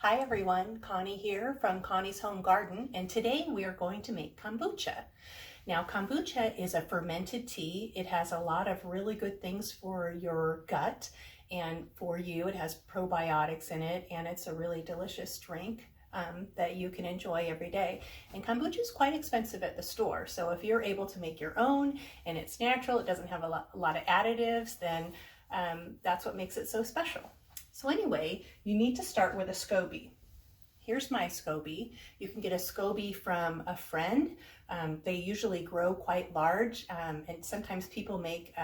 Hi everyone, Connie here from Connie's Home Garden, and today we are going to make kombucha. Now kombucha is a fermented tea. It has a lot of really good things for your gut and for you. It has probiotics in it, and it's a really delicious drink that you can enjoy every day. And kombucha is quite expensive at the store, so if you're able to make your own and it's natural, it doesn't have a lot of additives, then that's what makes it so special. So anyway, you need to start with a SCOBY. Here's my SCOBY. You can get a SCOBY from a friend. They usually grow quite large, and sometimes people make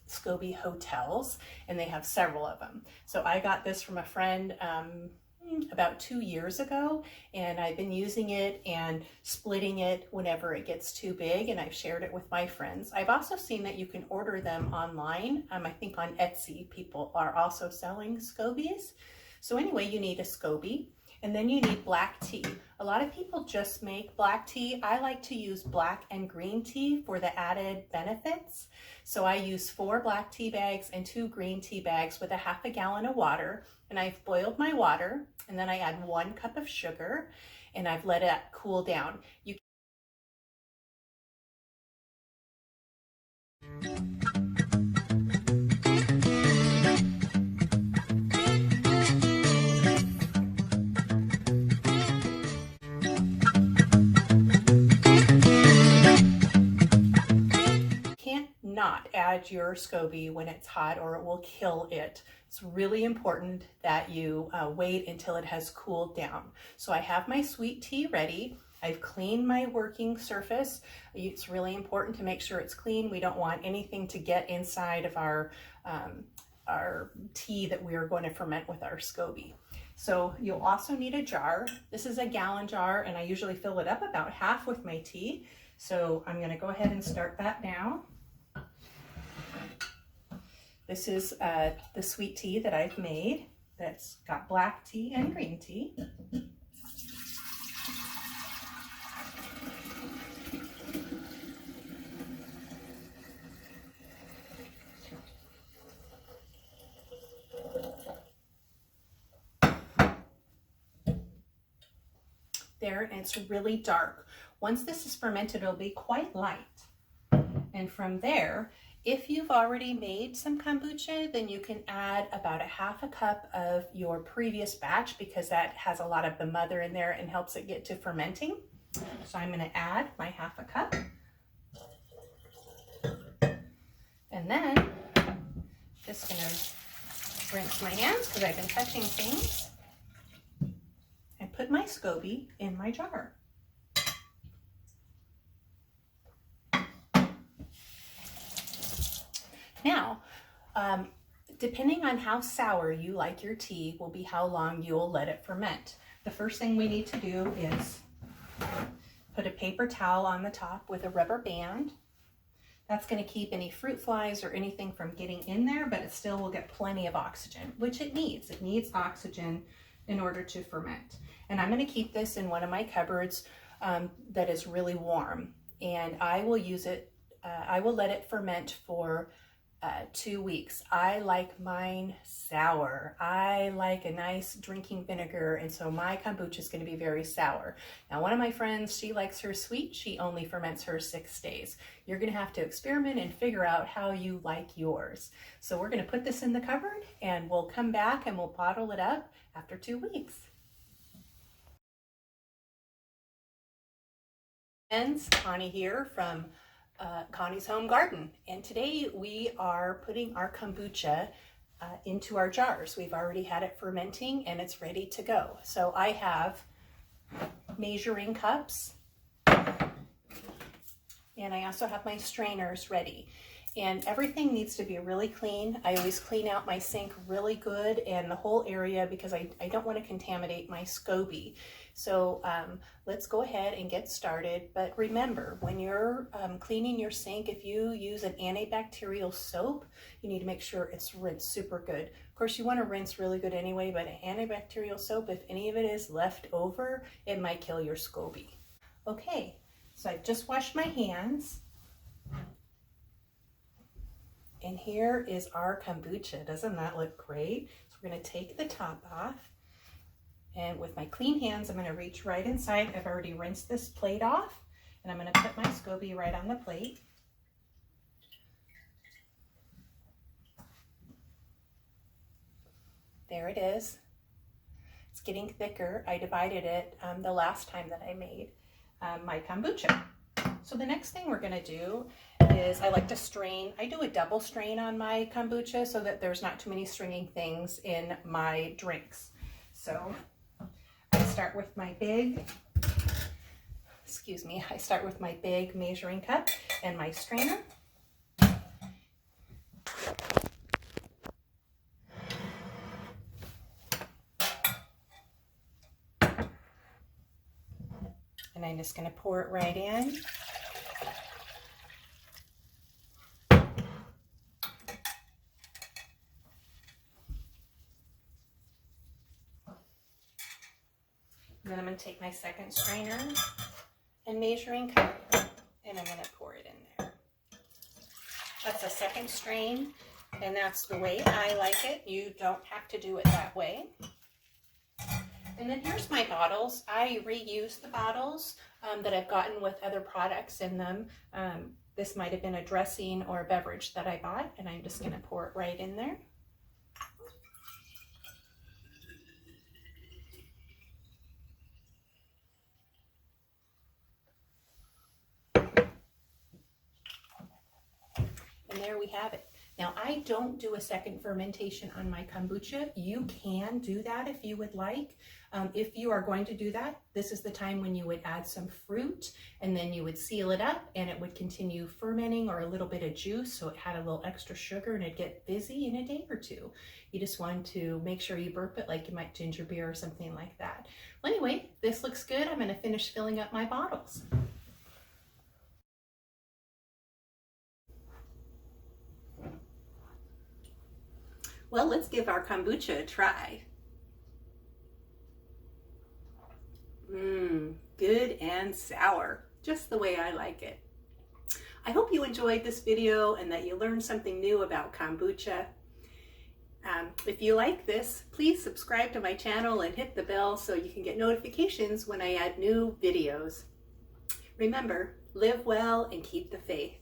SCOBY hotels, and they have several of them. So I got this from a friend about 2 years ago, and I've been using it and splitting it whenever it gets too big, and I've shared it with my friends. I've also seen that you can order them online. I think on Etsy people are also selling SCOBYs. So anyway, you need a SCOBY, and then you need black tea. A lot of people just make black tea. I like to use black and green tea for the added benefits. So I use 4 black tea bags and 2 green tea bags with a half a gallon of water, and I've boiled my water, and then I add 1 cup of sugar, and I've let it cool down. Not add your SCOBY when it's hot or it will kill it. It's really important that you wait until it has cooled down. So I have my sweet tea ready. I've cleaned my working surface. It's really important to make sure it's clean. We don't want anything to get inside of our tea that we are going to ferment with our SCOBY. So you'll also need a jar. This is a gallon jar, and I usually fill it up about half with my tea. So I'm going to go ahead and start that now. This is the sweet tea that I've made that's got black tea and green tea. There, and it's really dark. Once this is fermented, it'll be quite light. And from there, if you've already made some kombucha, then you can add about a half a cup of your previous batch, because that has a lot of the mother in there and helps it get to fermenting. So I'm going to add my half a cup. And then just going to rinse my hands because I've been touching things, and put my SCOBY in my jar. Now, depending on how sour you like your tea will be how long you'll let it ferment. The first thing we need to do is put a paper towel on the top with a rubber band. That's going to keep any fruit flies or anything from getting in there, but it still will get plenty of oxygen, which it needs. It needs oxygen in order to ferment. And I'm going to keep this in one of my cupboards that is really warm, and I will use it. I will let it ferment for 2 weeks. I like mine sour. I like a nice drinking vinegar, and so my kombucha is going to be very sour. Now, one of my friends, she likes her sweet. She only ferments her 6 days. You're going to have to experiment and figure out how you like yours. So we're going to put this in the cupboard, and we'll come back and we'll bottle it up after 2 weeks. Friends, Connie here from Connie's Home Garden, and today we are putting our kombucha into our jars. We've already had it fermenting and it's ready to go. So I have measuring cups, and I also have my strainers ready, and everything needs to be really clean. I always clean out my sink really good and the whole area, because I don't want to contaminate my SCOBY. So let's go ahead and get started. But remember, when you're cleaning your sink, if you use an antibacterial soap, you need to make sure it's rinsed super good. Of course, you want to rinse really good anyway, but an antibacterial soap, if any of it is left over, it might kill your SCOBY. Okay, so I've just washed my hands. And here is our kombucha. Doesn't that look great? So we're going to take the top off, And with my clean hands, I'm going to reach right inside. I've already rinsed this plate off, and I'm going to put my SCOBY right on the plate. There it is. It's getting thicker. I divided it the last time that I made my kombucha. So the next thing we're going to do is I like to strain. I do a double strain on my kombucha so that there's not too many stringing things in my drinks. So I start with my big, I start with my big measuring cup and my strainer. And I'm just going to pour it right in. And then I'm going to take my second strainer and measuring cup, and I'm going to pour it in there. That's a second strain, and that's the way I like it. You don't have to do it that way. And then here's my bottles. I reuse the bottles that I've gotten with other products in them. This might have been a dressing or a beverage that I bought, and I'm just going to pour it right in there. And there we have it. Now, I don't do a second fermentation on my kombucha. You can do that if you would like. If you are going to do that, this is the time when you would add some fruit, and then you would seal it up, and it would continue fermenting, or a little bit of juice, so it had a little extra sugar, and it'd get busy in a day or two. You just want to make sure you burp it like you might ginger beer or something like that. Well, anyway, this looks good. I'm going to finish filling up my bottles. Well, let's give our kombucha a try. Good and sour, just the way I like it. I hope you enjoyed this video and that you learned something new about kombucha. If you like this, please subscribe to my channel and hit the bell so you can get notifications when I add new videos. Remember, live well and keep the faith.